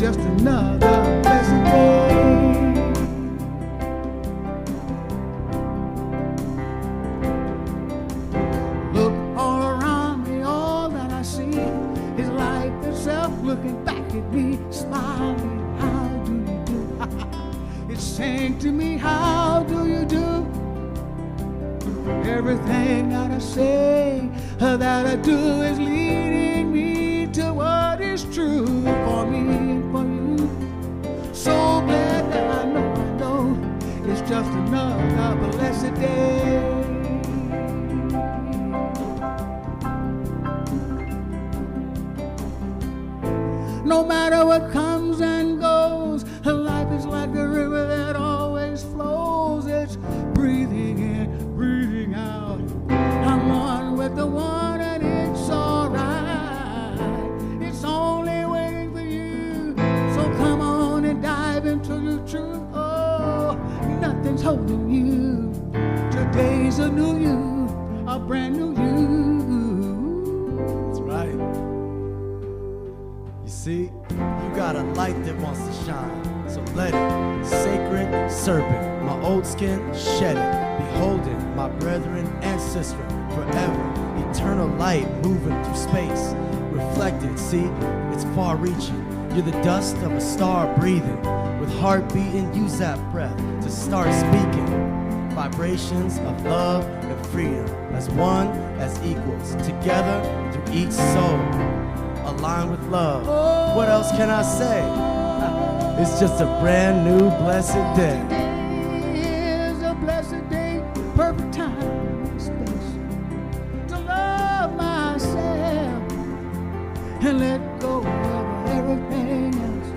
just another blessed day. Look all around me, all that I see is life itself looking back at me, smiling. How do you do? It's saying to me, how do you do? Everything that I say, that I do is leading me to what is true for me and for you. So glad that I know it's just another blessed day. No matter what comes and goes, life is like a river that always flows. It's breathing in, breathing out. I'm one with the one and it's alright. It's only waiting for you. So come on and dive into the truth. Oh, nothing's holding you. Today's a new you, a brand new you. That's right. You see, you got a light that wants to shine, so let it. Sacred serpent, my old skin, shed it. Beholding my brethren and sister, forever. Eternal light moving through space. Reflected, see, it's far-reaching. You're the dust of a star breathing. With heart beating, use that breath to start speaking. Vibrations of love and freedom, as one, as equals, together through each soul. Aligned with love. What else can I say? It's just a brand new blessed day. Today is a blessed day, perfect time and space to love myself and let go of everything else.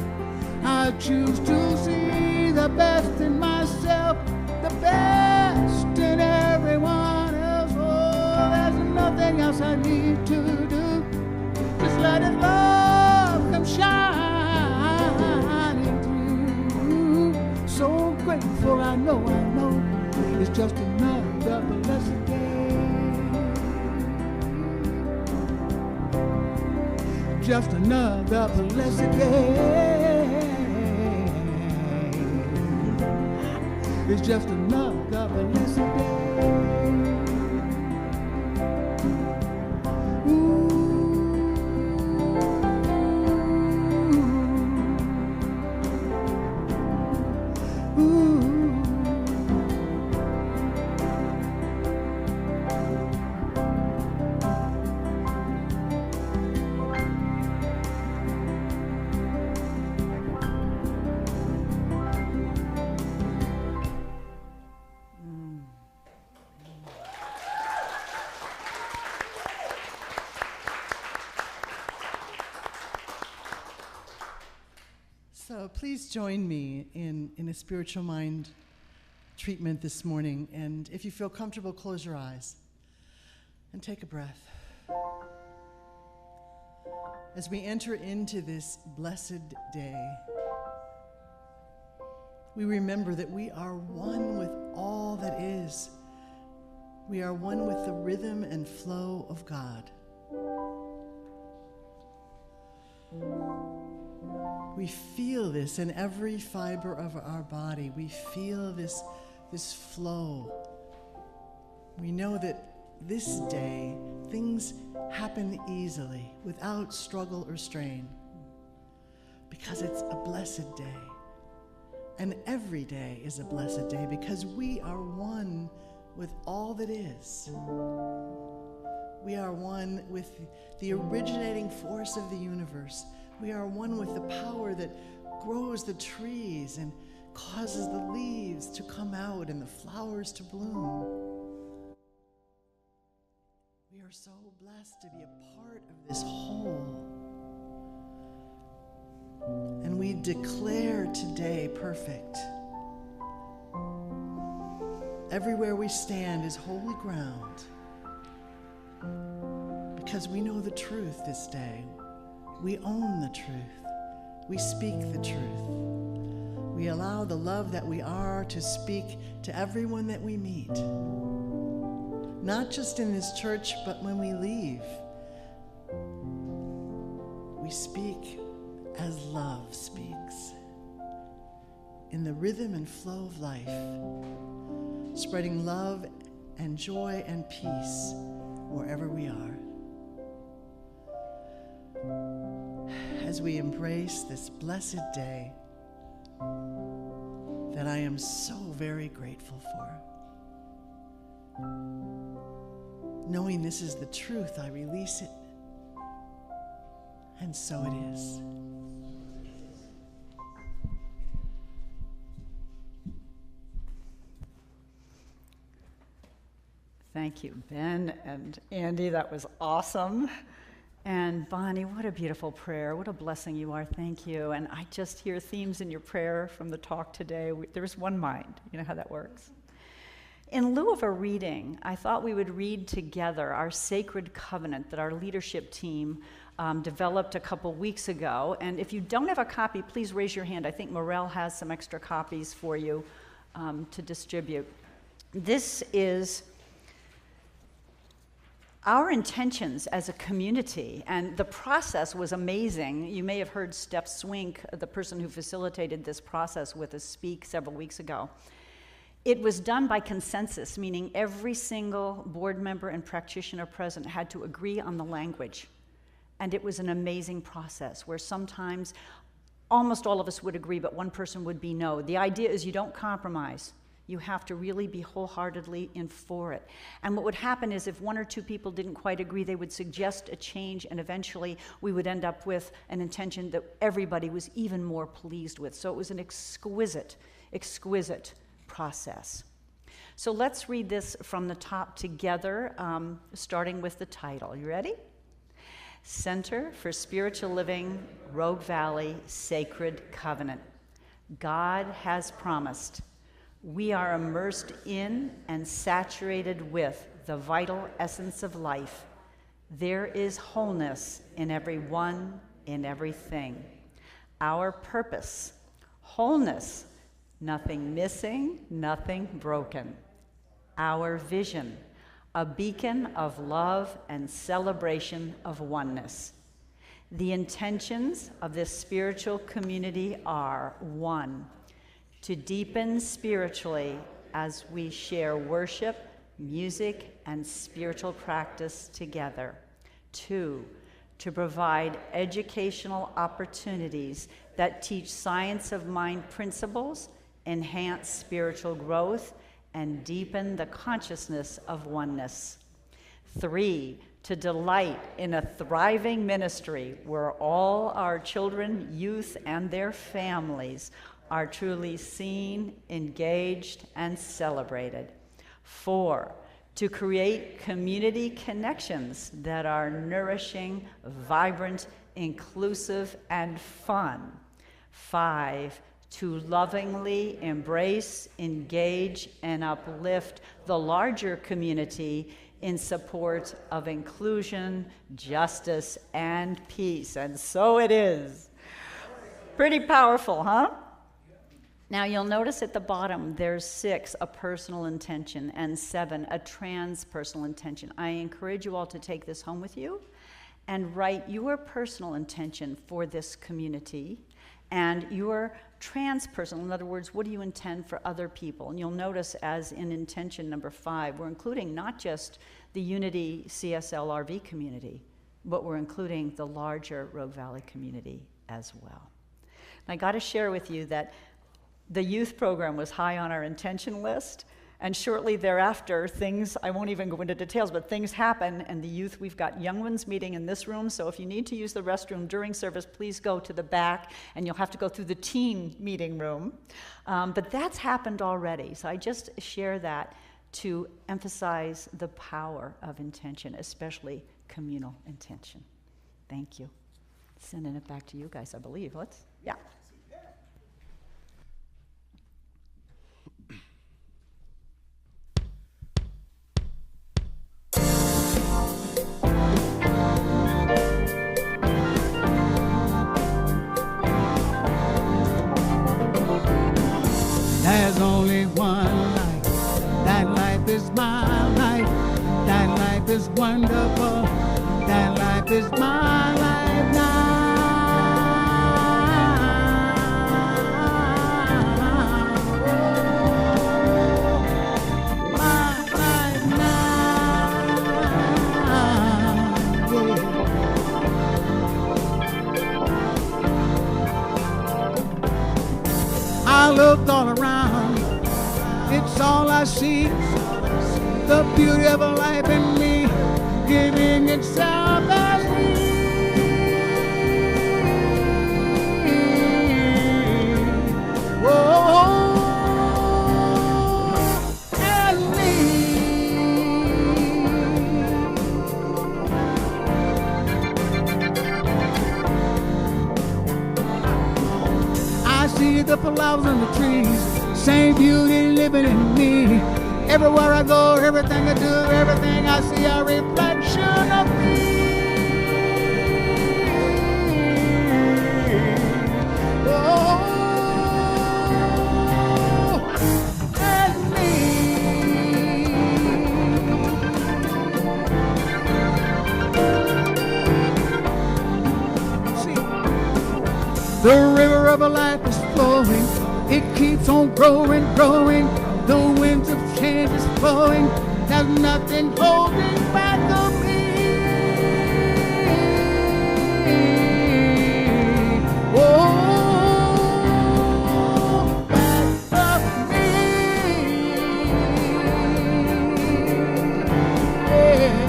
I choose to see the best in myself, the best in everyone else. Oh, there's nothing else I need to do. Just let His love come shining through. So grateful, I know it's just another blessed day. Just another blessed day. It's just another blessed day. So please join me in a spiritual mind treatment this morning. And if you feel comfortable, close your eyes and take a breath. As we enter into this blessed day, we remember that we are one with all that is. We are one with the rhythm and flow of God. We feel this in every fiber of our body. We feel this flow. We know that this day things happen easily without struggle or strain because it's a blessed day. And every day is a blessed day because we are one with all that is. We are one with the originating force of the universe. We are one with the power that grows the trees and causes the leaves to come out and the flowers to bloom. We are so blessed to be a part of this whole. And we declare today perfect. Everywhere we stand is holy ground because we know the truth this day. We own the truth. We speak the truth. We allow the love that we are to speak to everyone that we meet. Not just in this church, but when we leave. We speak as love speaks. In the rhythm and flow of life, spreading love and joy and peace wherever we are. As we embrace this blessed day that I am so very grateful for. Knowing this is the truth, I release it, and so it is. Thank you, Ben and Andy. That was awesome. And Bonnie, what a beautiful prayer. What a blessing you are. Thank you. And I just hear themes in your prayer from the talk today. There's one mind. You know how that works. In lieu of a reading, I thought we would read together our sacred covenant that our leadership team developed a couple weeks ago. And if you don't have a copy, please raise your hand. I think Morel has some extra copies for you to distribute. This is our intentions as a community, and the process was amazing. You may have heard Steph Swink, the person who facilitated this process with us, speak several weeks ago. It was done by consensus, meaning every single board member and practitioner present had to agree on the language. And it was an amazing process where sometimes almost all of us would agree, but one person would be no. The idea is you don't compromise. You have to really be wholeheartedly in for it. And what would happen is if one or two people didn't quite agree, they would suggest a change, and eventually we would end up with an intention that everybody was even more pleased with. So it was an exquisite, exquisite process. So let's read this from the top together, starting with the title. You ready? Center for Spiritual Living, Rogue Valley Sacred Covenant. God has promised. We are immersed in and saturated with the vital essence of life. There is wholeness in everyone, in everything. Our purpose, wholeness, nothing missing, nothing broken. Our vision, a beacon of love and celebration of oneness. The intentions of this spiritual community are: 1, to deepen spiritually as we share worship, music, and spiritual practice together. 2, to provide educational opportunities that teach science of mind principles, enhance spiritual growth, and deepen the consciousness of oneness. 3, to delight in a thriving ministry where all our children, youth, and their families are truly seen, engaged, and celebrated. 4, to create community connections that are nourishing, vibrant, inclusive, and fun. 5, to lovingly embrace, engage, and uplift the larger community in support of inclusion, justice, and peace. And so it is. Pretty powerful, huh? Now you'll notice at the bottom there's 6, a personal intention, and 7, a transpersonal intention. I encourage you all to take this home with you and write your personal intention for this community and your transpersonal. In other words, what do you intend for other people? And you'll notice, as in intention number 5, we're including not just the Unity CSL RV community, but we're including the larger Rogue Valley community as well. And I got to share with you that the youth program was high on our intention list, and shortly thereafter, things, I won't even go into details, but things happen, and the youth, we've got young ones meeting in this room, so if you need to use the restroom during service, please go to the back, and you'll have to go through the teen meeting room. But that's happened already, so I just share that to emphasize the power of intention, especially communal intention. Thank you. Sending it back to you guys, I believe. Yeah. There's only one life. That life is my life. That life is wonderful. That life is my life now. I look all around, it's all I see. The beauty of a life in me, giving itself as me. Whoa, and me. I see the flowers and the trees, same beauty living in me. Everywhere I go, everything I do, everything I see, a reflection of me. Oh, and me. See, the river of a life is flowing. It keeps on growing, growing. The winds of change is flowing. There's nothing holding back of me. Oh, back of me. Yeah.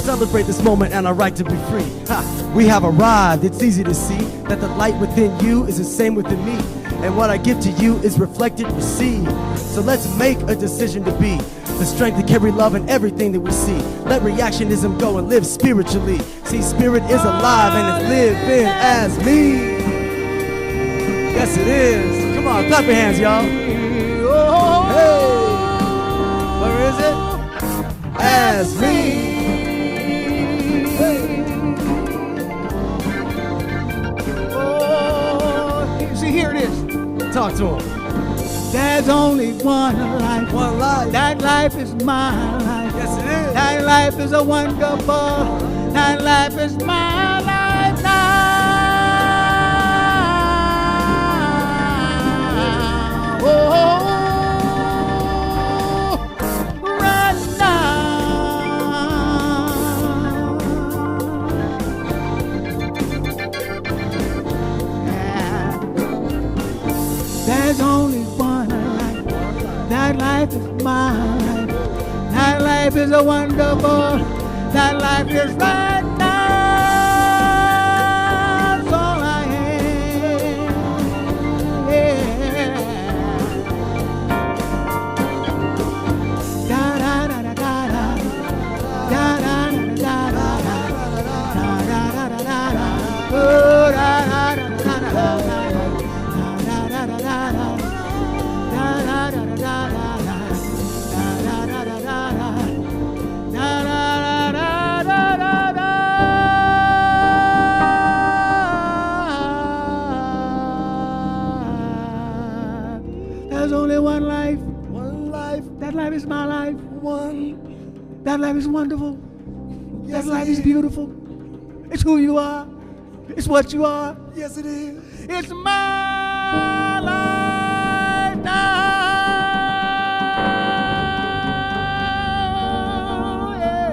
Celebrate this moment and our right to be free. Ha! We have arrived. It's easy to see that the light within you is the same within me. And what I give to you is reflected, received. So let's make a decision to be the strength to carry love in everything that we see. Let reactionism go and live spiritually. See, spirit is alive and it's living as me. Yes, it is. Come on, clap your hands, y'all. Hey! Where is it? As me. See, here it is. Talk to him. There's only one life. One life. That life is my life. Yes, it is. That life is a wonderful. That life is my life now. Oh, right now. Yeah. There's only one life. That life is my life. That life is a wonderful. That life is right now. It's all I have. Yeah. Da da da da da da. Da da da da da da. Da da da da da da. Oh, da da da da da da. Da da da da da da. Da da da da da da. There's only one life. One life. That life is my life. One. That life is wonderful. Yes, That life it is beautiful. It's who you are. It's what you are. Yes, it is. It's my life now. Yeah.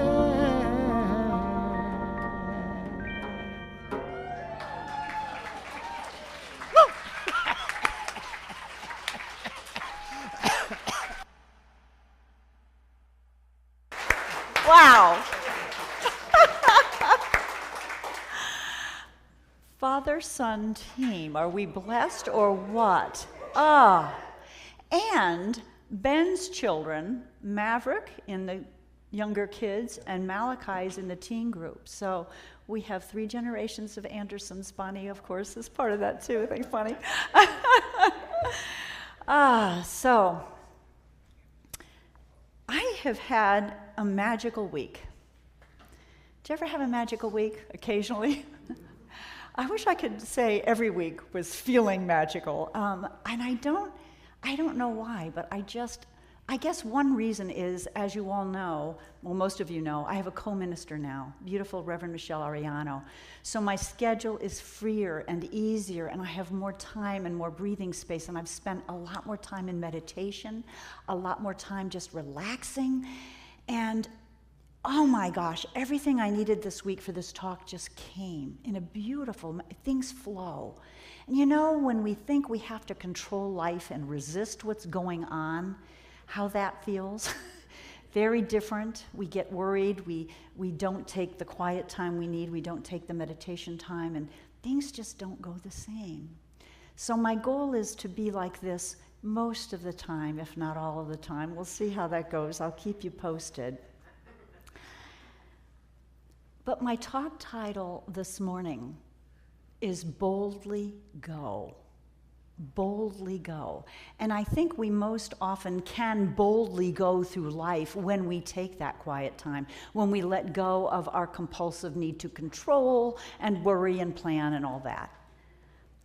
Wow. Father-son team, are we blessed or what? And Ben's children, Maverick in the younger kids and Malachi's in the teen group. So we have 3 generations of Andersons. Bonnie, of course, is part of that too. I think funny. So I have had a magical week. Did you ever have a magical week occasionally? I wish I could say every week was feeling magical, and I don't know why, but I guess one reason is, as you all know, well, most of you know, I have a co-minister now, beautiful Reverend Michelle Ariano. So my schedule is freer and easier, and I have more time and more breathing space, and I've spent a lot more time in meditation, a lot more time just relaxing, and oh my gosh, everything I needed this week for this talk just came in a beautiful, things flow. And you know, when we think we have to control life and resist what's going on, how that feels? Very different. We get worried, we don't take the quiet time we need, we don't take the meditation time, and things just don't go the same. So my goal is to be like this most of the time, if not all of the time. We'll see how that goes. I'll keep you posted. But my talk title this morning is Boldly Go. Boldly go. And I think we most often can boldly go through life when we take that quiet time, when we let go of our compulsive need to control and worry and plan and all that.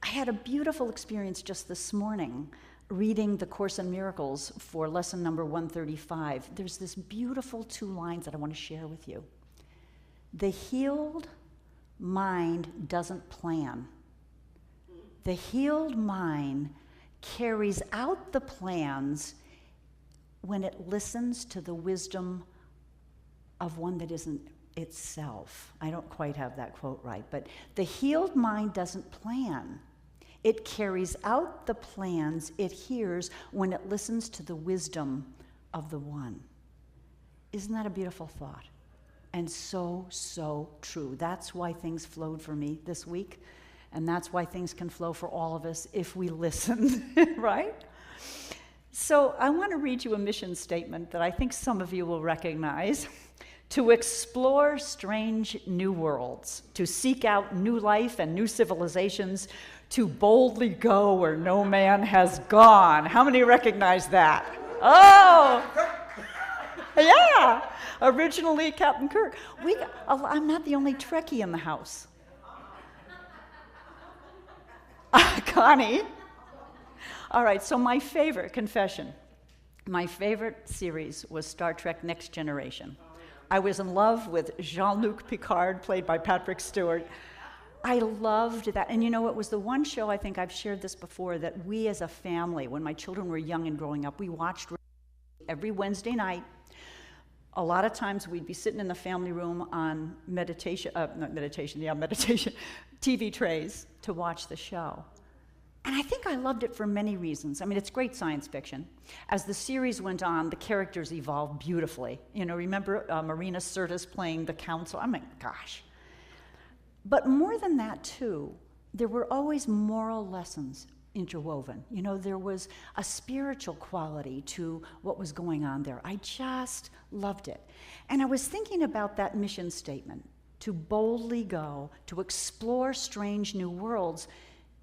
I had a beautiful experience just this morning reading the Course in Miracles for lesson number 135. There's this beautiful 2 lines that I want to share with you. The healed mind doesn't plan. The healed mind carries out the plans when it listens to the wisdom of one that isn't itself. I don't quite have that quote right, but the healed mind doesn't plan. It carries out the plans it hears when it listens to the wisdom of the one. Isn't that a beautiful thought? And so, so true. That's why things flowed for me this week. And that's why things can flow for all of us if we listen, right? So I want to read you a mission statement that I think some of you will recognize. To explore strange new worlds, to seek out new life and new civilizations, to boldly go where no man has gone. How many recognize that? Oh! Yeah! Originally Captain Kirk. I'm not the only Trekkie in the house. Connie. All right, so my favorite confession, my favorite series was Star Trek Next Generation. I was in love with Jean-Luc Picard, played by Patrick Stewart. I loved that. And you know, it was the one show, I think I've shared this before, that we as a family, when my children were young and growing up, we watched every Wednesday night. A lot of times we'd be sitting in the family room on meditation, TV trays to watch the show. And I think I loved it for many reasons. I mean, it's great science fiction. As the series went on, the characters evolved beautifully. You know, remember Marina Sirtis playing the council? I mean, gosh. But more than that, too, there were always moral lessons interwoven. You know, there was a spiritual quality to what was going on there. I just loved it. And I was thinking about that mission statement, to boldly go, to explore strange new worlds.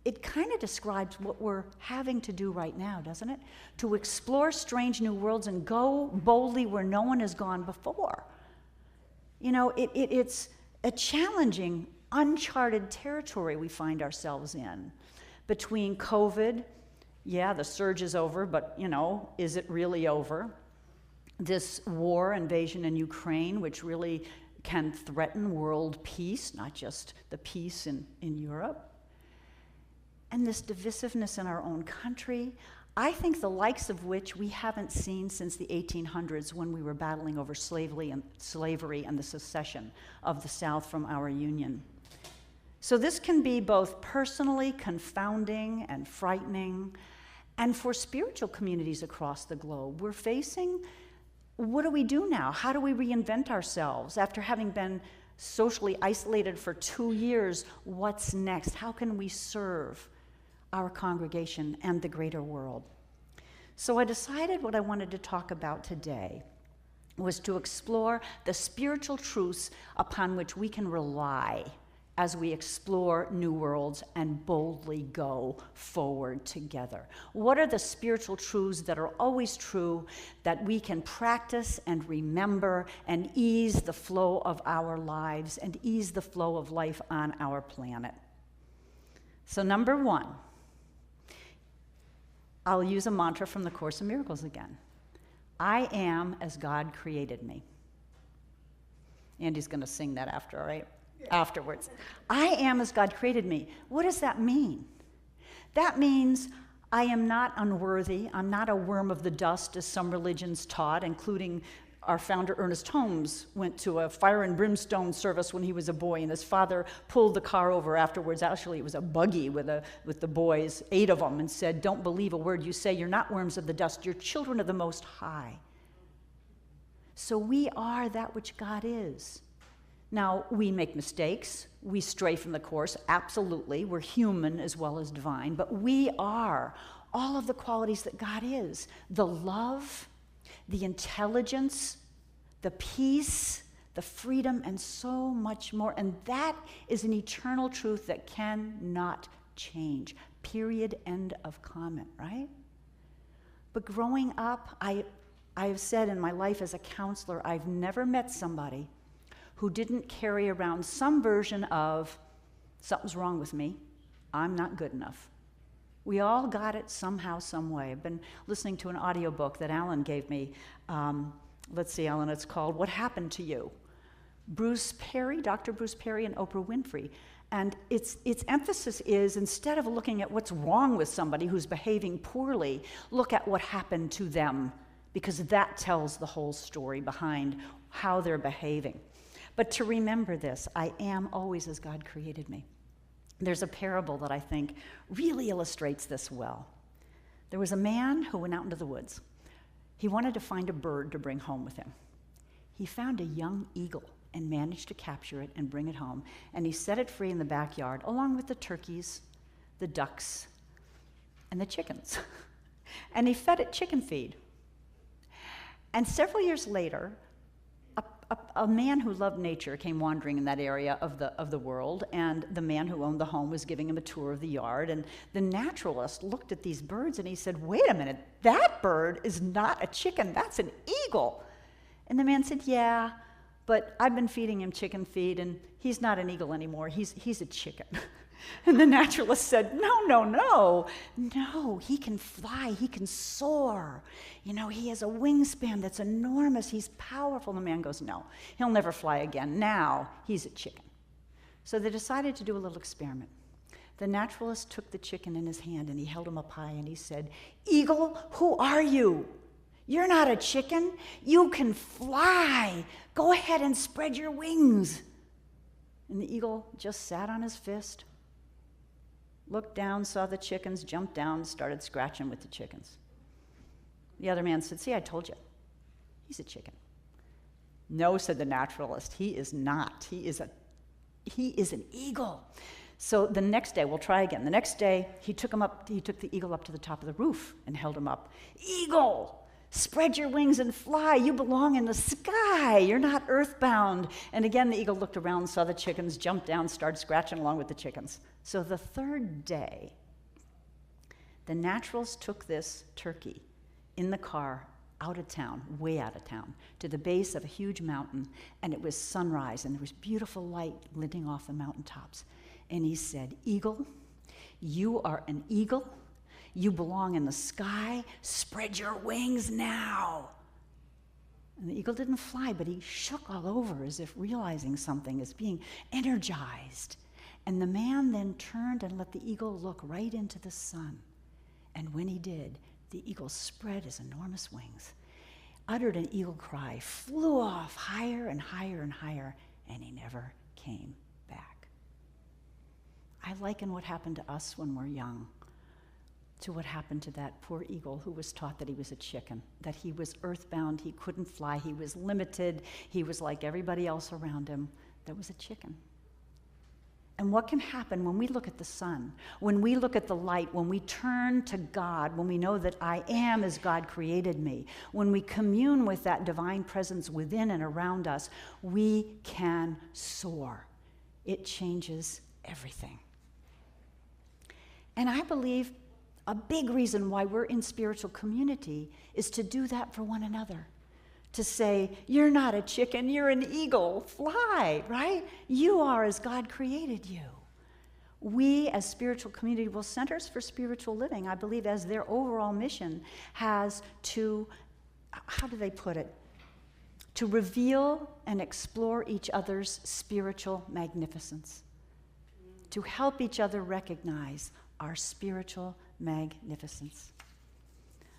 It kind of describes what we're having to do right now, doesn't it? To explore strange new worlds and go boldly where no one has gone before. You know, it's a challenging, uncharted territory we find ourselves in. Between COVID, yeah, the surge is over, but, you know, is it really over? This war, invasion in Ukraine, which really can threaten world peace, not just the peace in Europe. And this divisiveness in our own country, I think the likes of which we haven't seen since the 1800s when we were battling over slavery and the secession of the South from our Union. So this can be both personally confounding and frightening, and for spiritual communities across the globe, we're facing, what do we do now? How do we reinvent ourselves after having been socially isolated for 2 years? What's next? How can we serve our congregation and the greater world? So I decided what I wanted to talk about today was to explore the spiritual truths upon which we can rely as we explore new worlds and boldly go forward together. What are the spiritual truths that are always true that we can practice and remember and ease the flow of our lives and ease the flow of life on our planet? So number one, I'll use a mantra from the Course in Miracles again. I am as God created me. Andy's going to sing that after, all right? Yeah. Afterwards. I am as God created me. What does that mean? That means I am not unworthy. I'm not a worm of the dust, as some religions taught, including our founder, Ernest Holmes, went to a fire and brimstone service when he was a boy, and his father pulled the car over afterwards. Actually, it was a buggy with the boys, 8 of them, and said, "Don't believe a word you say. You're not worms of the dust. You're children of the Most High." So we are that which God is. Now, we make mistakes. We stray from the course, absolutely. We're human as well as divine, but we are all of the qualities that God is. The love, the intelligence, the peace, the freedom, and so much more. And that is an eternal truth that cannot change. Period, end of comment, right? But growing up, I have said in my life as a counselor, I've never met somebody who didn't carry around some version of, something's wrong with me, I'm not good enough. We all got it somehow, some way. I've been listening to an audiobook that Alan gave me. Let's see, Alan, it's called What Happened to You? Bruce Perry, Dr. Bruce Perry and Oprah Winfrey. And its emphasis is, instead of looking at what's wrong with somebody who's behaving poorly, look at what happened to them, because that tells the whole story behind how they're behaving. But to remember this, I am always as God created me. There's a parable that I think really illustrates this well. There was a man who went out into the woods. He wanted to find a bird to bring home with him. He found a young eagle and managed to capture it and bring it home. And he set it free in the backyard, along with the turkeys, the ducks, and the chickens. And he fed it chicken feed. And several years later, a man who loved nature came wandering in that area of the world, and the man who owned the home was giving him a tour of the yard, and the naturalist looked at these birds and he said, "Wait a minute, that bird is not a chicken, that's an eagle." And the man said, "Yeah, but I've been feeding him chicken feed, and he's not an eagle anymore, he's a chicken." And the naturalist said, No, he can fly, he can soar. You know, he has a wingspan that's enormous, he's powerful. And the man goes, "No, he'll never fly again. Now he's a chicken." So they decided to do a little experiment. The naturalist took the chicken in his hand and he held him up high and he said, "Eagle, who are you? You're not a chicken. You can fly. Go ahead and spread your wings." And the eagle just sat on his fist, looked down, saw the chickens, jumped down, started scratching with the chickens. The other man said, "See, I told you. He's a chicken." "No," said the naturalist, "he is not. He is an eagle." So the next day, we'll try again. The next day, he took the eagle up to the top of the roof and held him up. "Eagle, spread your wings and fly. You belong in the sky. You're not earthbound." And again, the eagle looked around, saw the chickens, jumped down, started scratching along with the chickens. So the third day, the naturalist took this turkey in the car out of town, way out of town, to the base of a huge mountain, and it was sunrise, and there was beautiful light glinting off the mountaintops. And he said, "Eagle, you are an eagle. You belong in the sky. Spread your wings now." And the eagle didn't fly, but he shook all over as if realizing something, as being energized. And the man then turned and let the eagle look right into the sun. And when he did, the eagle spread his enormous wings, uttered an eagle cry, flew off higher and higher and higher, and he never came back. I liken what happened to us when we're young to what happened to that poor eagle who was taught that he was a chicken, that he was earthbound, he couldn't fly, he was limited, he was like everybody else around him that was a chicken. And what can happen when we look at the sun, when we look at the light, when we turn to God, when we know that I am as God created me, when we commune with that divine presence within and around us, we can soar. It changes everything. And I believe a big reason why we're in spiritual community is to do that for one another. To say, "You're not a chicken, you're an eagle, fly," right? You are as God created you. We, as spiritual community, well, Centers for Spiritual Living, I believe, as their overall mission, has to, how do they put it? To reveal and explore each other's spiritual magnificence, to help each other recognize our spiritual magnificence.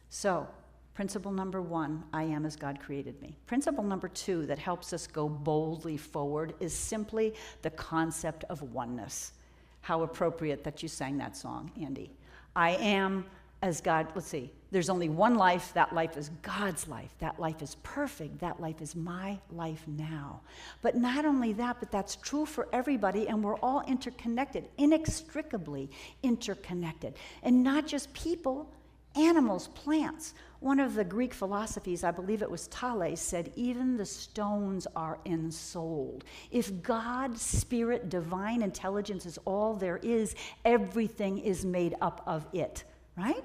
So, principle number 1, I am as God created me. Principle number 2 that helps us go boldly forward is simply the concept of oneness. How appropriate that you sang that song, Andy. I am as God, let's see, there's only one life, that life is God's life. That life is perfect, that life is my life now. But not only that, but that's true for everybody, and we're all interconnected, inextricably interconnected. And not just people, animals, plants. One of the Greek philosophies, I believe it was Thales, said even the stones are ensouled. If God, spirit, divine intelligence is all there is, everything is made up of it, right?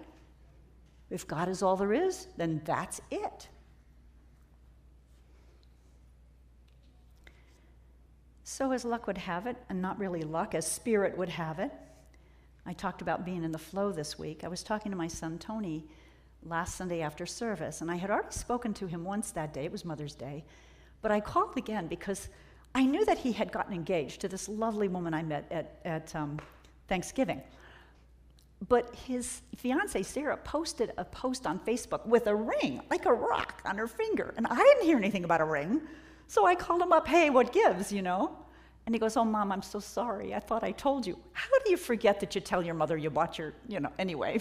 If God is all there is, then that's it. So as luck would have it, and not really luck, as spirit would have it, I talked about being in the flow this week. I was talking to my son, Tony, last Sunday after service, and I had already spoken to him once that day. It was Mother's Day. But I called again because I knew that he had gotten engaged to this lovely woman I met at Thanksgiving. But his fiancée, Sarah, posted a post on Facebook with a ring, like a rock, on her finger. And I didn't hear anything about a ring. So I called him up, hey, what gives, you know? And he goes, oh, Mom, I'm so sorry. I thought I told you. How do you forget that you tell your mother you bought your, anyway.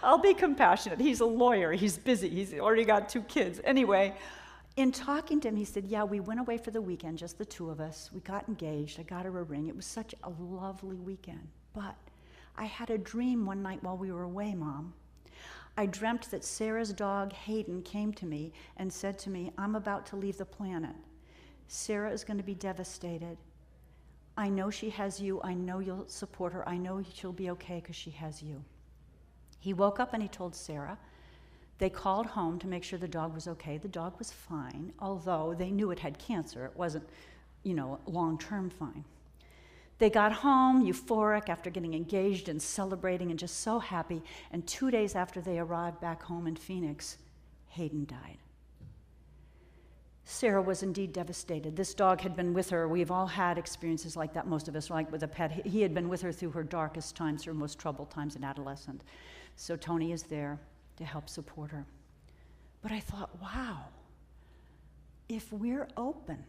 I'll be compassionate. He's a lawyer. He's busy. He's already got 2 kids. Anyway, in talking to him, he said, yeah, we went away for the weekend, just the 2 of us. We got engaged. I got her a ring. It was such a lovely weekend. But I had a dream one night while we were away, Mom. I dreamt that Sarah's dog, Hayden, came to me and said to me, I'm about to leave the planet. Sarah is going to be devastated. I know she has you. I know you'll support her. I know she'll be okay because she has you. He woke up and he told Sarah. They called home to make sure the dog was okay. The dog was fine, although they knew it had cancer. It wasn't, long-term fine. They got home, euphoric after getting engaged and celebrating and just so happy. And 2 days after they arrived back home in Phoenix, Hayden died. Sarah was indeed devastated. This dog had been with her. We've all had experiences like that, most of us, like with a pet. He had been with her through her darkest times, her most troubled times in adolescence. So Tony is there to help support her. But I thought, wow, if we're open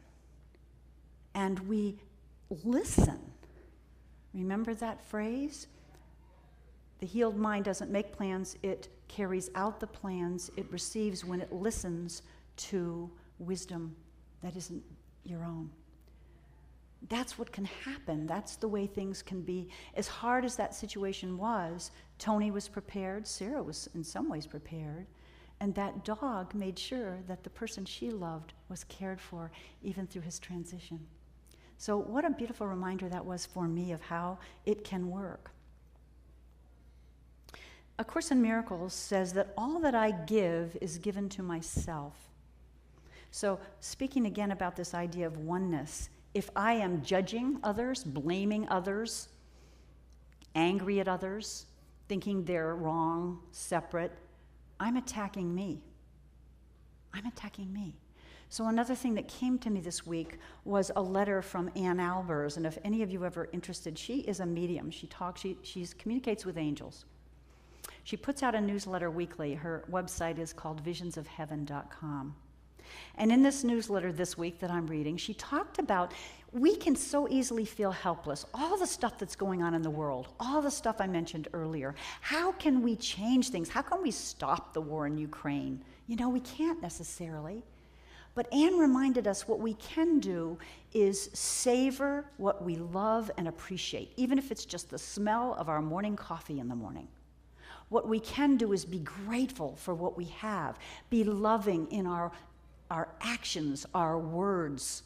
and we listen, remember that phrase? The healed mind doesn't make plans, it carries out the plans it receives when it listens to wisdom that isn't your own. That's what can happen. That's the way things can be. As hard as that situation was, Tony was prepared, Sarah was in some ways prepared, and that dog made sure that the person she loved was cared for even through his transition. So what a beautiful reminder that was for me of how it can work. A Course in Miracles says that all that I give is given to myself. So speaking again about this idea of oneness, if I am judging others, blaming others, angry at others, thinking they're wrong, separate, I'm attacking me. I'm attacking me. So another thing that came to me this week was a letter from Ann Albers, and if any of you are ever interested, she is a medium. She communicates with angels. She puts out a newsletter weekly. Her website is called visionsofheaven.com. And in this newsletter this week that I'm reading, she talked about we can so easily feel helpless. All the stuff that's going on in the world, all the stuff I mentioned earlier. How can we change things? How can we stop the war in Ukraine? We can't necessarily. But Anne reminded us what we can do is savor what we love and appreciate, even if it's just the smell of our morning coffee in the morning. What we can do is be grateful for what we have, be loving in our actions, our words,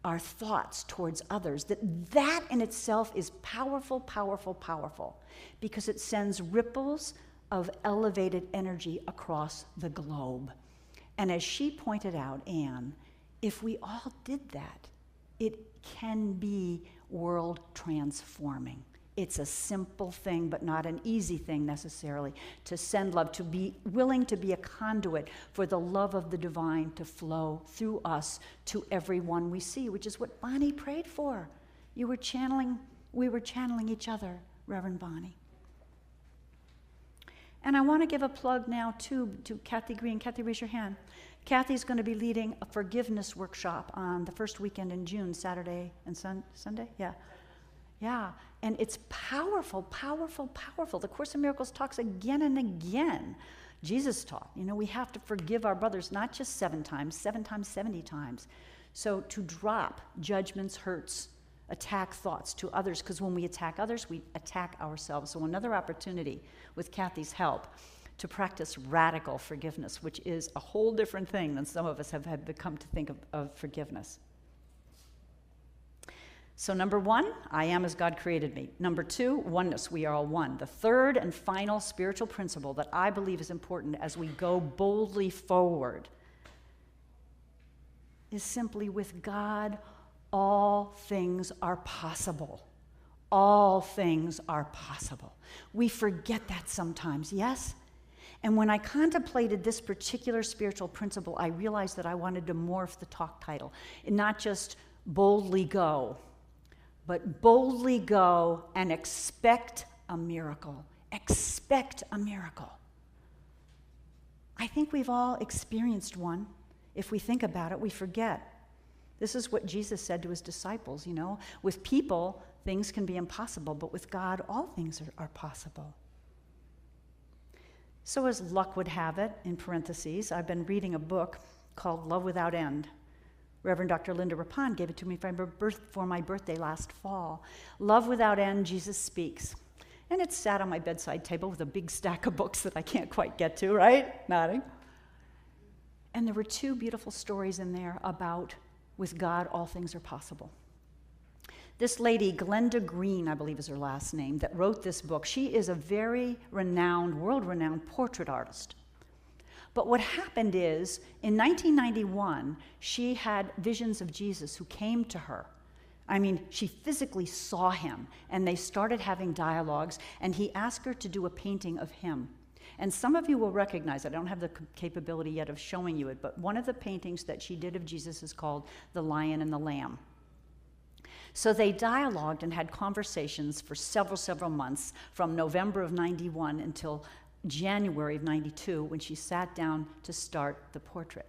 our thoughts towards others. That in itself is powerful, powerful, powerful, because it sends ripples of elevated energy across the globe. And as she pointed out, Anne, if we all did that, it can be world transforming. It's a simple thing, but not an easy thing necessarily, to send love, to be willing to be a conduit for the love of the divine to flow through us to everyone we see, which is what Bonnie prayed for. We were channeling each other, Reverend Bonnie. And I want to give a plug now to Kathy Green. Kathy, raise your hand. Kathy's going to be leading a forgiveness workshop on the first weekend in June, Saturday and Sunday? Yeah. Yeah, and it's powerful, powerful, powerful. The Course in Miracles talks again and again. Jesus taught, we have to forgive our brothers, not just 7 times, 70 times. So to drop judgments, hurts, attack thoughts to others, because when we attack others, we attack ourselves. So another opportunity with Kathy's help to practice radical forgiveness, which is a whole different thing than some of us have become to think of forgiveness. So number 1, I am as God created me. Number 2, oneness, we are all one. The third and final spiritual principle that I believe is important as we go boldly forward is simply, with God, all things are possible. All things are possible. We forget that sometimes, yes? And when I contemplated this particular spiritual principle, I realized that I wanted to morph the talk title, and not just boldly go, but boldly go and expect a miracle. Expect a miracle. I think we've all experienced one. If we think about it, we forget. This is what Jesus said to his disciples, With people, things can be impossible, but with God, all things are possible. So as luck would have it, in parentheses, I've been reading a book called Love Without End. Reverend Dr. Linda Rapon gave it to me for my birthday last fall. Love Without End, Jesus Speaks. And it sat on my bedside table with a big stack of books that I can't quite get to, right? Nodding. And there were 2 beautiful stories in there about, with God, all things are possible. This lady, Glenda Green, I believe is her last name, that wrote this book, she is a very renowned, world-renowned portrait artist. But what happened is, in 1991, she had visions of Jesus who came to her. I mean, she physically saw him, and they started having dialogues, and he asked her to do a painting of him. And some of you will recognize it. I don't have the capability yet of showing you it, but one of the paintings that she did of Jesus is called The Lion and the Lamb. So they dialogued and had conversations for several months, from November of 91 until January of 92, when she sat down to start the portrait.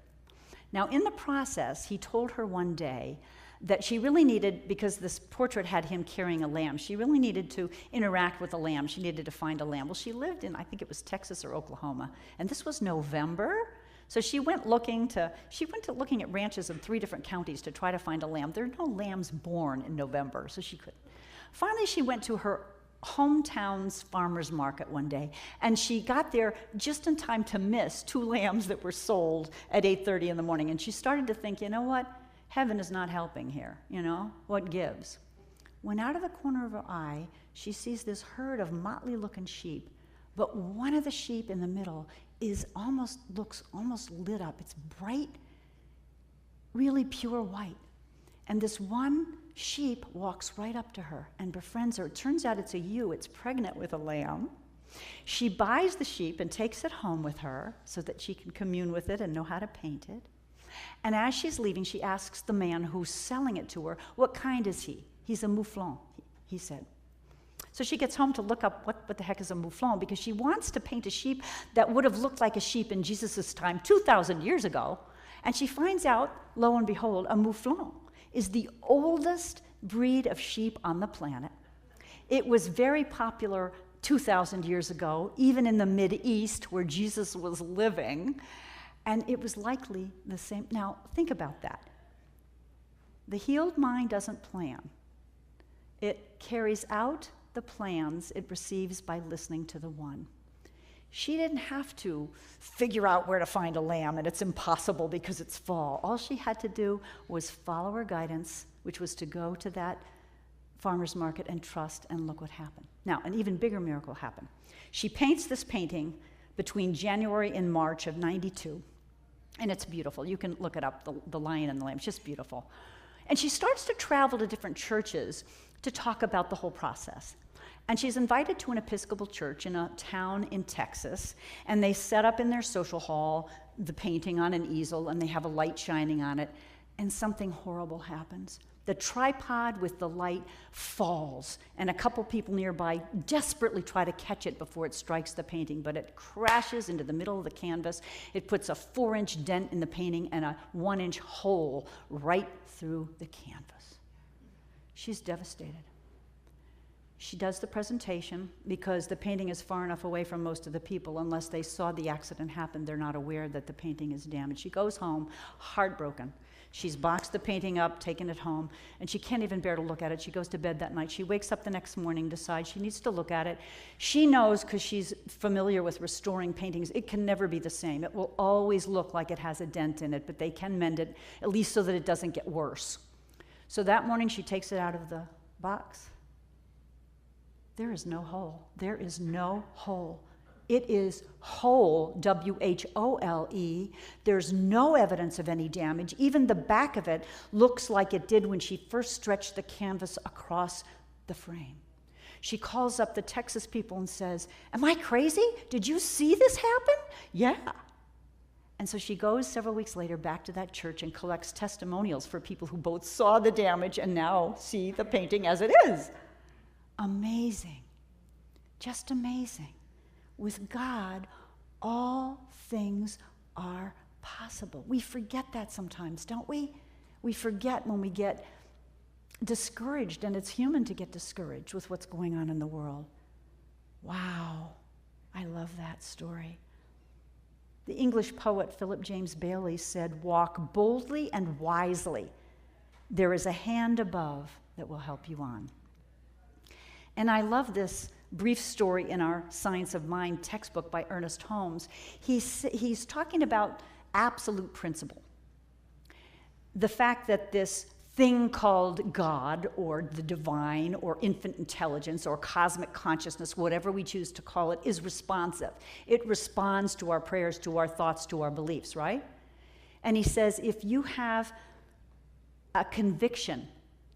Now, in the process, he told her one day that she really needed, because this portrait had him carrying a lamb, she really needed to interact with a lamb. She needed to find a lamb. Well, she lived in, I think it was Texas or Oklahoma, and this was November. So she went looking at ranches in 3 different counties to try to find a lamb. There are no lambs born in November, so she couldn't. Finally, she went to her hometown's farmer's market one day, and she got there just in time to miss 2 lambs that were sold at 8:30 in the morning. And she started to think, what? Heaven is not helping here, What gives? When out of the corner of her eye, she sees this herd of motley-looking sheep, but one of the sheep in the middle looks almost lit up. It's bright, really pure white. And this one sheep walks right up to her and befriends her. It turns out it's a ewe. It's pregnant with a lamb. She buys the sheep and takes it home with her so that she can commune with it and know how to paint it. And as she's leaving, she asks the man who's selling it to her, what kind is he? He's a mouflon, he said. So she gets home to look up what the heck is a mouflon, because she wants to paint a sheep that would have looked like a sheep in Jesus' time 2,000 years ago. And she finds out, lo and behold, a mouflon is the oldest breed of sheep on the planet. It was very popular 2,000 years ago, even in the Mideast where Jesus was living, and it was likely the same. Now, think about that. The healed mind doesn't plan. It carries out the plans it receives by listening to the one. She didn't have to figure out where to find a lamb, and it's impossible because it's fall. All she had to do was follow her guidance, which was to go to that farmer's market and trust, and look what happened. Now, an even bigger miracle happened. She paints this painting between January and March of 92, and it's beautiful. You can look it up, the Lion and the Lamb. It's just beautiful. And she starts to travel to different churches to talk about the whole process. And she's invited to an Episcopal church in a town in Texas, and they set up in their social hall the painting on an easel, and they have a light shining on it, and something horrible happens. The tripod with the light falls, and a couple people nearby desperately try to catch it before it strikes the painting, but it crashes into the middle of the canvas. It puts a 4-inch dent in the painting and a 1-inch hole right through the canvas. She's devastated. She does the presentation because the painting is far enough away from most of the people. Unless they saw the accident happen, they're not aware that the painting is damaged. She goes home heartbroken. She's boxed the painting up, taken it home, and she can't even bear to look at it. She goes to bed that night. She wakes up the next morning, decides she needs to look at it. She knows, because she's familiar with restoring paintings, it can never be the same. It will always look like it has a dent in it, but they can mend it, at least so that it doesn't get worse. So that morning, she takes it out of the box. There is no hole. There is no hole. It is whole, W-H-O-L-E. There's no evidence of any damage. Even the back of it looks like it did when she first stretched the canvas across the frame. She calls up the Texas people and says, "Am I crazy? Did you see this happen?" "Yeah." And so she goes several weeks later back to that church and collects testimonials for people who both saw the damage and now see the painting as it is. Amazing. Just amazing. With God, all things are possible. We forget that sometimes, don't we? We forget when we get discouraged, and it's human to get discouraged with what's going on in the world. Wow, I love that story. The English poet Philip James Bailey said, "Walk boldly and wisely. There is a hand above that will help you on." And I love this brief story in our Science of Mind textbook by Ernest Holmes. He's talking about absolute principle. The fact that this thing called God, or the divine, or infinite intelligence, or cosmic consciousness, whatever we choose to call it, is responsive. It responds to our prayers, to our thoughts, to our beliefs, right? And he says, if you have a conviction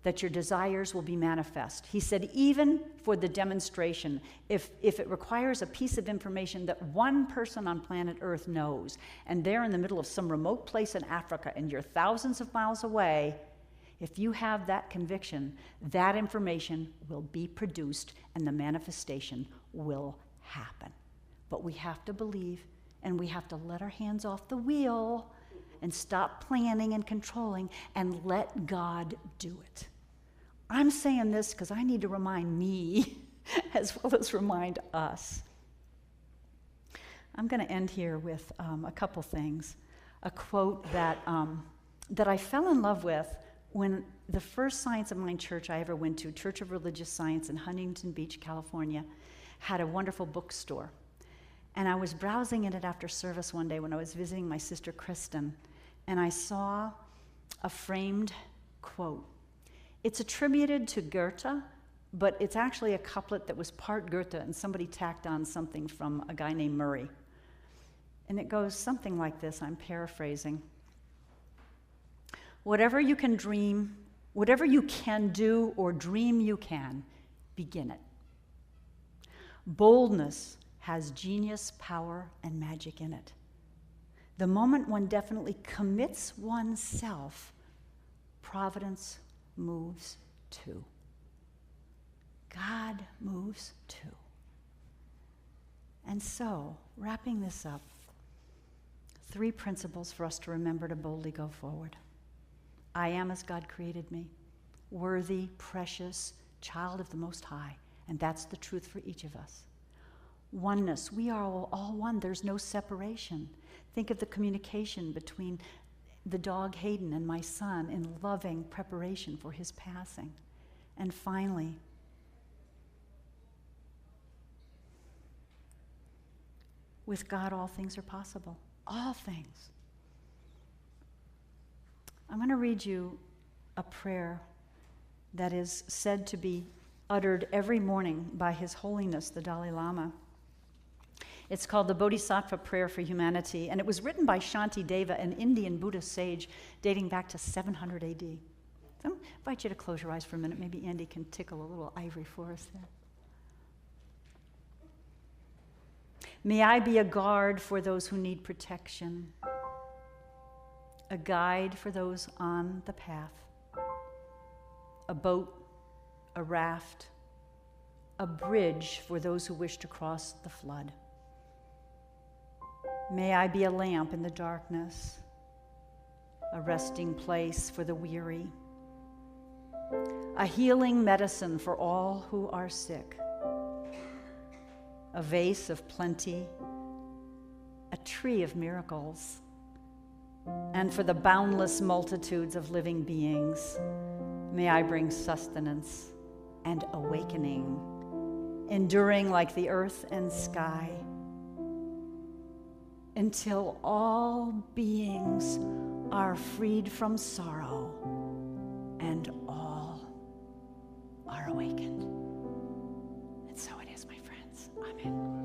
that your desires will be manifest. He said, even for the demonstration, if it requires a piece of information that one person on planet Earth knows, and they're in the middle of some remote place in Africa, and you're thousands of miles away, if you have that conviction, that information will be produced, and the manifestation will happen. But we have to believe, and we have to let our hands off the wheel, and stop planning and controlling, and let God do it. I'm saying this because I need to remind me as well as remind us. I'm going to end here with a couple things. A quote that I fell in love with when the first Science of Mind church I ever went to, Church of Religious Science in Huntington Beach, California, had a wonderful bookstore. And I was browsing in it after service one day when I was visiting my sister Kristen, and I saw a framed quote. It's attributed to Goethe, but it's actually a couplet that was part Goethe, and somebody tacked on something from a guy named Murray. And it goes something like this, I'm paraphrasing. Whatever you can dream, whatever you can do or dream you can, begin it. Boldness has genius, power, and magic in it. The moment one definitely commits oneself, providence moves too. God moves too. And so, wrapping this up, 3 principles for us to remember to boldly go forward. I am as God created me, worthy, precious, child of the Most High, and that's the truth for each of us. Oneness, we are all one, there's no separation. Think of the communication between the dog Hayden and my son in loving preparation for his passing. And finally, with God, all things are possible. All things. I'm going to read you a prayer that is said to be uttered every morning by His Holiness, the Dalai Lama. It's called the Bodhisattva Prayer for Humanity, and it was written by Shantideva, an Indian Buddhist sage dating back to 700 AD. So I invite you to close your eyes for a minute. Maybe Andy can tickle a little ivory for us there. May I be a guard for those who need protection, a guide for those on the path, a boat, a raft, a bridge for those who wish to cross the flood. May I be a lamp in the darkness, a resting place for the weary, a healing medicine for all who are sick, a vase of plenty, a tree of miracles, and for the boundless multitudes of living beings, may I bring sustenance and awakening, enduring like the earth and sky, until all beings are freed from sorrow and all are awakened. And so it is, my friends. Amen.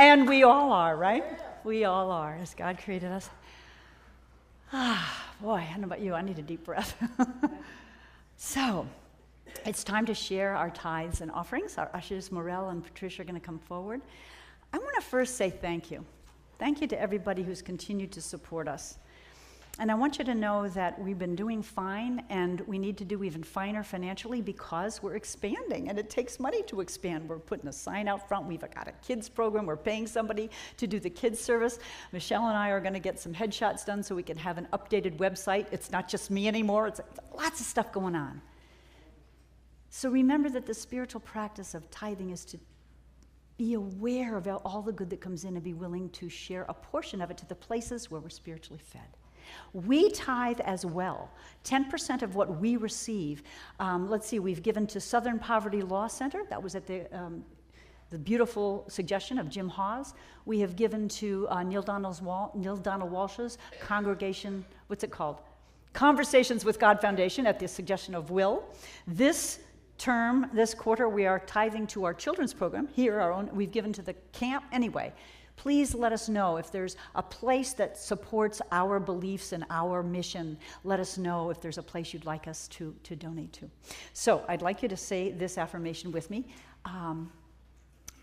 And we all are, right? We all are, as God created us. Boy, I don't know about you, I need a deep breath. So, it's time to share our tithes and offerings. Our ushers, Morel and Patricia, are going to come forward. I want to first say thank you. Thank you to everybody who's continued to support us. And I want you to know that we've been doing fine, and we need to do even finer financially because we're expanding, and it takes money to expand. We're putting a sign out front. We've got a kids program. We're paying somebody to do the kids service. Michelle and I are going to get some headshots done so we can have an updated website. It's not just me anymore. It's lots of stuff going on. So remember that the spiritual practice of tithing is to be aware of all the good that comes in and be willing to share a portion of it to the places where we're spiritually fed. We tithe as well. 10% of what we receive. Let's see, we've given to Southern Poverty Law Center. That was at the beautiful suggestion of Jim Hawes. We have given to Neil Donald Walsh's congregation, what's it called? Conversations with God Foundation at the suggestion of Will. This term, this quarter, we are tithing to our children's program. Here, our own, we've given to the camp. Anyway, please let us know if there's a place that supports our beliefs and our mission. Let us know if there's a place you'd like us to donate to. So I'd like you to say this affirmation with me.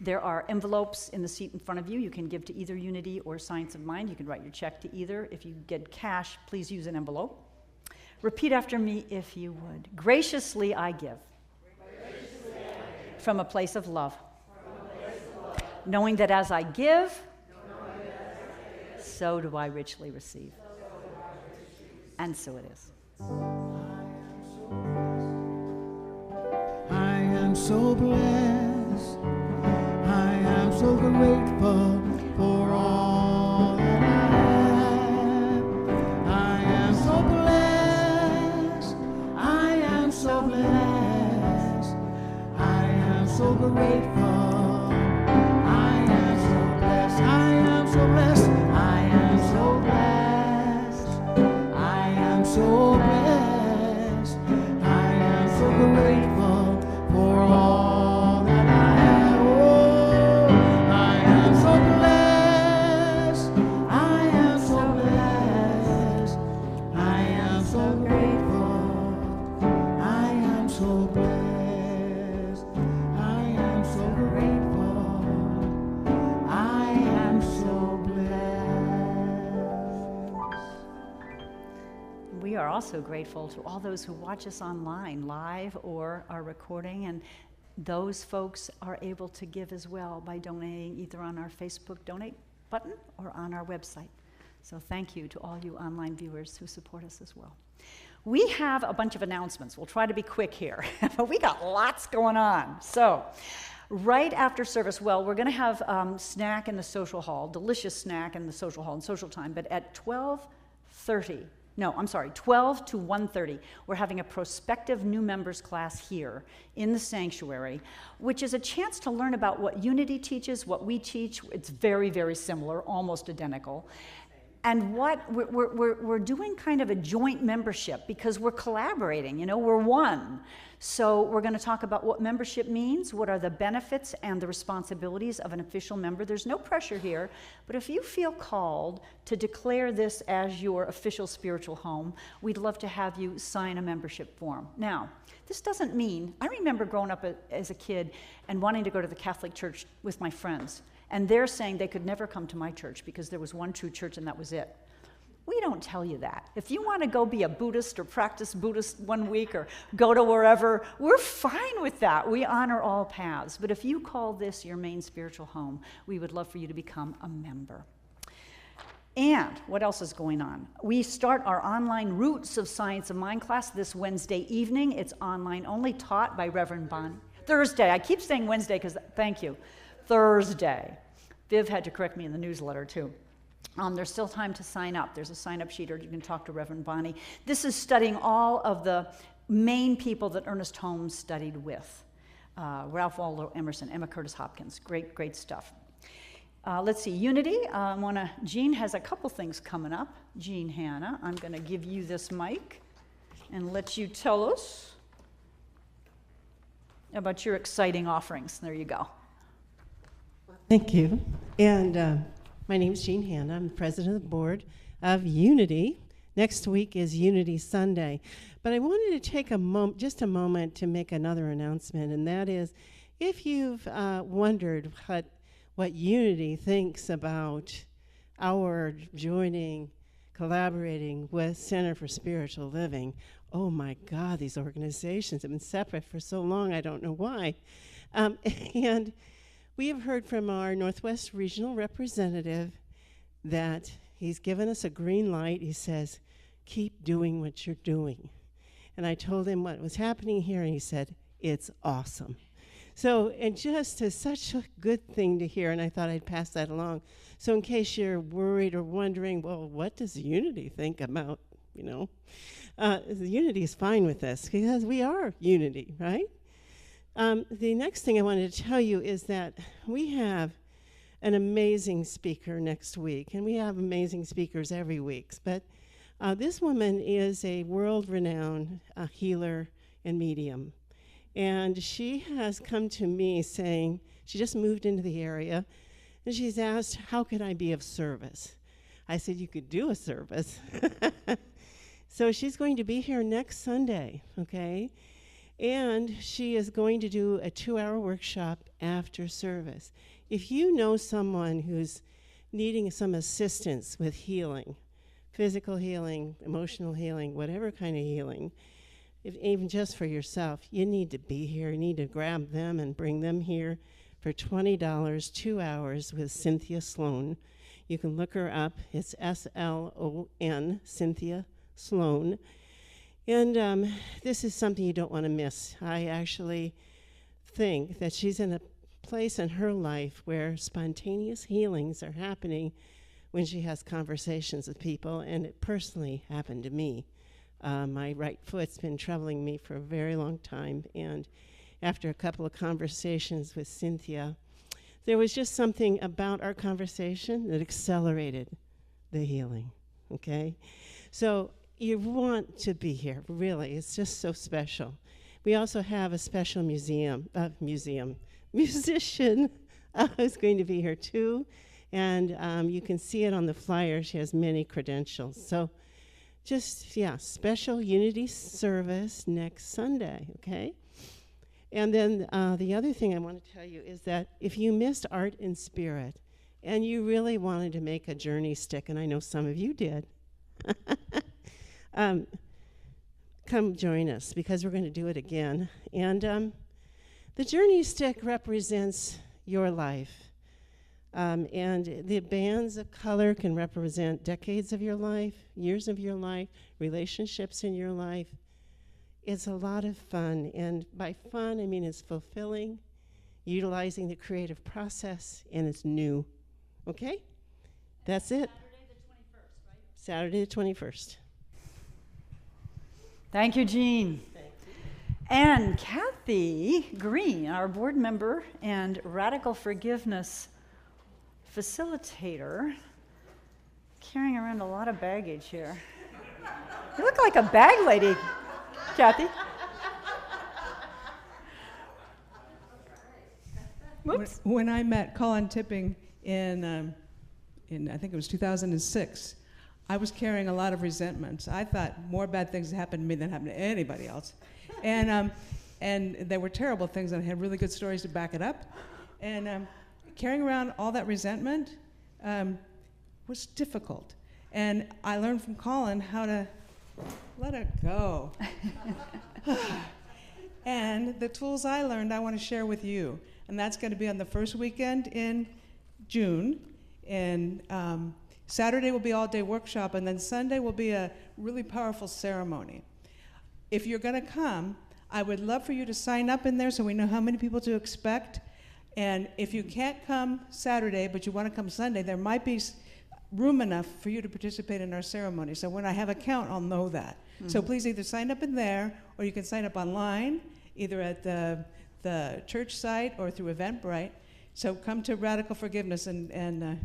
There are envelopes in the seat in front of you. You can give to either Unity or Science of Mind. You can write your check to either. If you get cash, please use an envelope. Repeat after me if you would. Graciously I give. From a place of love. knowing that as I give, so do I richly receive. And so it is. I am so blessed. I am so grateful for all that I have. I am so blessed. I am so blessed. I am so grateful. I am so blessed. I am so blessed. I am so blessed. I am so blessed. I am so grateful for all that I have. Oh, I am so blessed. I am so blessed. I am so grateful. I am so blessed. I am so grateful. I am so blessed. We are also grateful to all those who watch us online, live or are recording, and those folks are able to give as well by donating either on our Facebook donate button or on our website. So thank you to all you online viewers who support us as well. We have a bunch of announcements. We'll try to be quick here, but we got lots going on. So right after service, well, we're going to have snack in the social hall, delicious snack in the social hall and social time, but at 12 to 1:30, we're having a prospective new members class here in the sanctuary, which is a chance to learn about what Unity teaches, what we teach. It's very, very similar, almost identical. And what we're doing kind of a joint membership because we're collaborating, we're one. So we're going to talk about what membership means, what are the benefits and the responsibilities of an official member. There's no pressure here, but if you feel called to declare this as your official spiritual home, we'd love to have you sign a membership form. Now, this doesn't mean, I remember growing up as a kid and wanting to go to the Catholic Church with my friends, and they're saying they could never come to my church because there was one true church and that was it. We don't tell you that. If you want to go be a Buddhist or practice Buddhist one week or go to wherever, we're fine with that. We honor all paths. But if you call this your main spiritual home, we would love for you to become a member. And what else is going on? We start our online Roots of Science of Mind class this Wednesday evening. It's online only, taught by Reverend Bonnie. Thursday. I keep saying Wednesday because, thank you. Thursday. Viv had to correct me in the newsletter, too. There's still time to sign up. There's a sign-up sheet, or you can talk to Reverend Bonnie. This is studying all of the main people that Ernest Holmes studied with. Ralph Waldo Emerson, Emma Curtis Hopkins. Great, great stuff. Let's see, Unity. Jean has a couple things coming up. Jean Hanna, I'm going to give you this mic and let you tell us about your exciting offerings. There you go. Thank you. And my name is Jean Hanna. I'm the president of the board of Unity. Next week is Unity Sunday. But I wanted to take just a moment to make another announcement, and that is, if you've wondered what Unity thinks about our joining, collaborating with Center for Spiritual Living, oh my God, these organizations have been separate for so long, I don't know why. And we have heard from our Northwest Regional Representative that he's given us a green light. He says, keep doing what you're doing. And I told him what was happening here, and he said, it's awesome. So, and just such a good thing to hear, and I thought I'd pass that along. So in case you're worried or wondering, well, what does Unity think about, Unity is fine with this, because we are Unity, right? The next thing I wanted to tell you is that we have an amazing speaker next week, and we have amazing speakers every week. But this woman is a world-renowned healer and medium. And she has come to me saying, she just moved into the area, and she's asked, how could I be of service? I said, you could do a service. So she's going to be here next Sunday, okay? And she is going to do a 2-hour workshop after service. If you know someone who's needing some assistance with healing, physical healing, emotional healing, whatever kind of healing, even just for yourself, you need to be here. You need to grab them and bring them here for $20, 2 hours with Cynthia Sloan. You can look her up. It's S-L-O-N, Cynthia Sloan. And this is something you don't want to miss. I actually think that she's in a place in her life where spontaneous healings are happening when she has conversations with people, and it personally happened to me. My right foot's been troubling me for a very long time, and after a couple of conversations with Cynthia, there was just something about our conversation that accelerated the healing, okay? So you want to be here, really. It's just so special. We also have a special musician who's going to be here too, and you can see it on the flyer. She has many credentials. So just, yeah, special Unity service next Sunday, okay? And then the other thing I want to tell you is that if you missed Art and Spirit and you really wanted to make a journey stick, and I know some of you did, come join us because we're going to do it again. And the journey stick represents your life. And the bands of color can represent decades of your life, years of your life, relationships in your life. It's a lot of fun, and by fun, I mean it's fulfilling, utilizing the creative process, and it's new. Okay? That's it. Saturday the 21st, right? Saturday the 21st. Thank you, Jean. Thank you. And Kathy Green, our board member and Radical Forgiveness facilitator, carrying around a lot of baggage here. You look like a bag lady, Kathy. Whoops. When I met Colin Tipping in I think it was 2006, I was carrying a lot of resentments. I thought more bad things happened to me than happened to anybody else. And they were terrible things, and I had really good stories to back it up. And carrying around all that resentment was difficult. And I learned from Colin how to let it go. And the tools I learned I want to share with you. And that's going to be on the first weekend in June. And Saturday will be all-day workshop, and then Sunday will be a really powerful ceremony. If you're going to come, I would love for you to sign up in there so we know how many people to expect. And if you can't come Saturday, but you want to come Sunday, there might be room enough for you to participate in our ceremony. So when I have a count, I'll know that. Mm-hmm. So please either sign up in there, or you can sign up online, either at the church site or through Eventbrite. So come to Radical Forgiveness and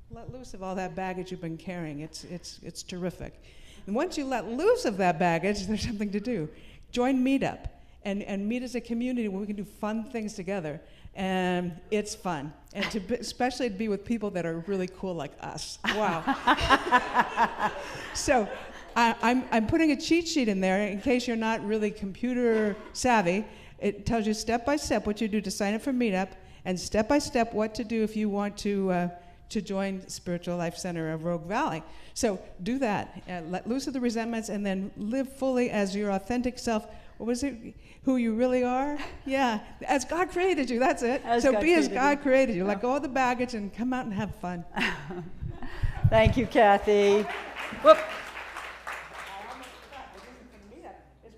let loose of all that baggage you've been carrying. It's terrific. And once you let loose of that baggage, there's something to do. Join Meetup and meet as a community where we can do fun things together. And it's fun. And especially to be with people that are really cool like us. Wow. So I'm putting a cheat sheet in there in case you're not really computer savvy. It tells you step by step what you do to sign up for Meetup, and step by step what to do if you want to join Spiritual Life Center of Rogue Valley. So do that. Let loose of the resentments, and then live fully as your authentic self. What was it? Who you really are? Yeah, as God created you, that's it. So be as God created you. Let go of the baggage and come out and have fun. Thank you, Kathy. Whoop.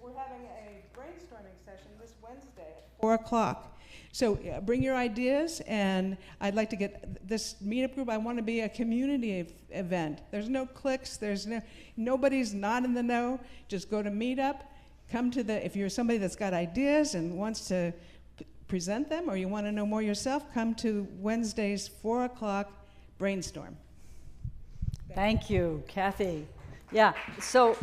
We're having a brainstorming session this Wednesday at 4 o'clock. So bring your ideas, and I'd like to get this meetup group. I want to be a community event. There's no cliques. Nobody's not in the know. Just go to Meetup. Come to if you're somebody that's got ideas and wants to present them, or you want to know more yourself, come to Wednesday's 4 o'clock brainstorm. Thank you, Kathy. Yeah, so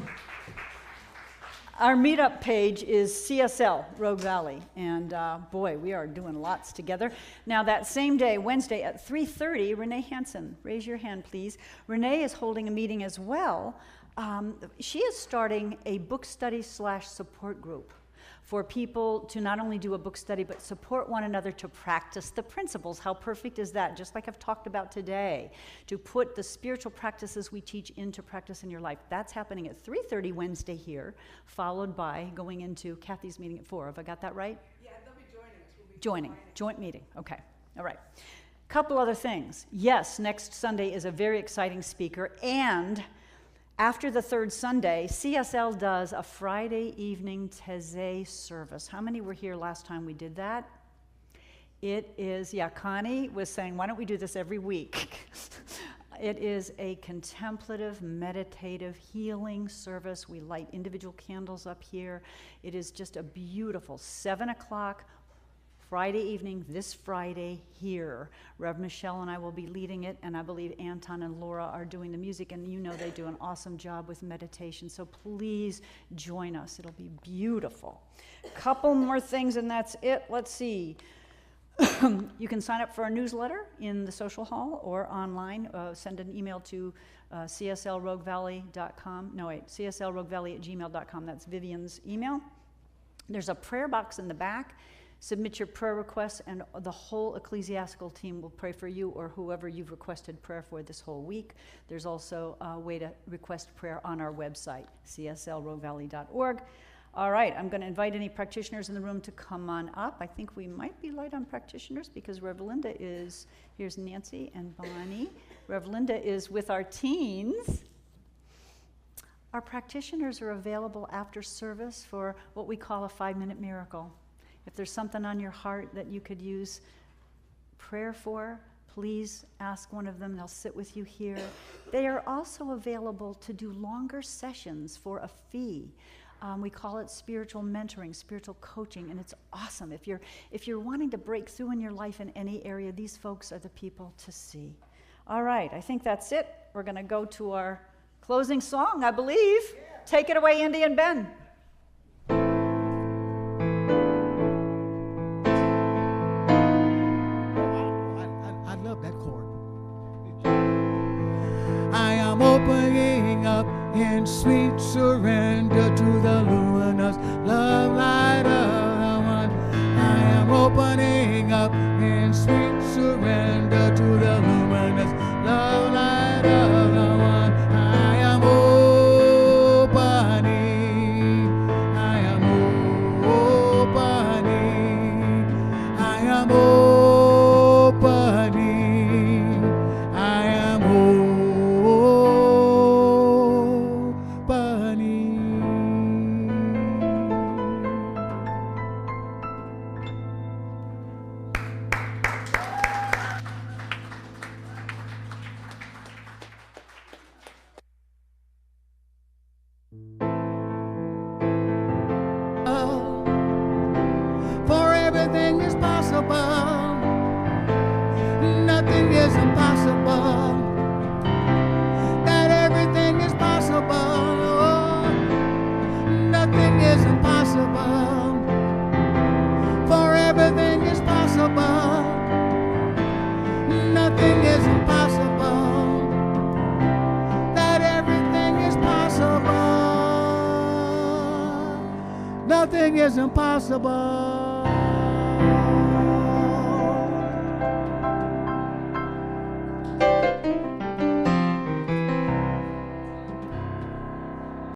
our meetup page is CSL Rogue Valley, and boy, we are doing lots together. Now that same day, Wednesday at 3:30, Renee Hansen, raise your hand please. Renee is holding a meeting as well. She is starting a book study / support group for people to not only do a book study, but support one another to practice the principles. How perfect is that? Just like I've talked about today, to put the spiritual practices we teach into practice in your life. That's happening at 3:30 Wednesday here, followed by going into Kathy's meeting at 4. Have I got that right? Yeah, they'll be joining us. Joint meeting, okay. All right. Couple other things. Yes, next Sunday is a very exciting speaker, and after the third Sunday, CSL does a Friday evening Taizé service. How many were here last time we did that? It is, yeah, Connie was saying, why don't we do this every week? It is a contemplative, meditative, healing service. We light individual candles up here. It is just a beautiful 7 o'clock Friday evening, this Friday here. Rev Michelle and I will be leading it, and I believe Anton and Laura are doing the music, and you know they do an awesome job with meditation, so please join us. It'll be beautiful. Couple more things, and that's it. Let's see. You can sign up for our newsletter in the social hall or online. Send an email to cslroguevalley.com. No, wait, cslroguevalley@gmail.com. That's Vivian's email. There's a prayer box in the back. Submit your prayer requests, and the whole ecclesiastical team will pray for you or whoever you've requested prayer for this whole week. There's also a way to request prayer on our website, cslroguevalley.org. All right, I'm going to invite any practitioners in the room to come on up. I think we might be light on practitioners because Rev Linda is, here's Nancy and Bonnie. Rev Linda is with our teens. Our practitioners are available after service for what we call a 5-minute miracle. If there's something on your heart that you could use prayer for, please ask one of them. They'll sit with you here. They are also available to do longer sessions for a fee. We call it spiritual mentoring, spiritual coaching, and it's awesome. If you're wanting to break through in your life in any area, these folks are the people to see. All right, I think that's it. We're going to go to our closing song, I believe. Yeah. Take it away, Indy and Ben. I love that chord. I am opening up in sweet surrender to the luminous love light of the one. I am opening up in sweet surrender to the luminous love light of the one. I am opening. I am opening. I am opening. I am opening. For everything is possible. Nothing is impossible. That everything is possible. Nothing is impossible. For everything is possible. Nothing is impossible. That everything is possible. Nothing is impossible.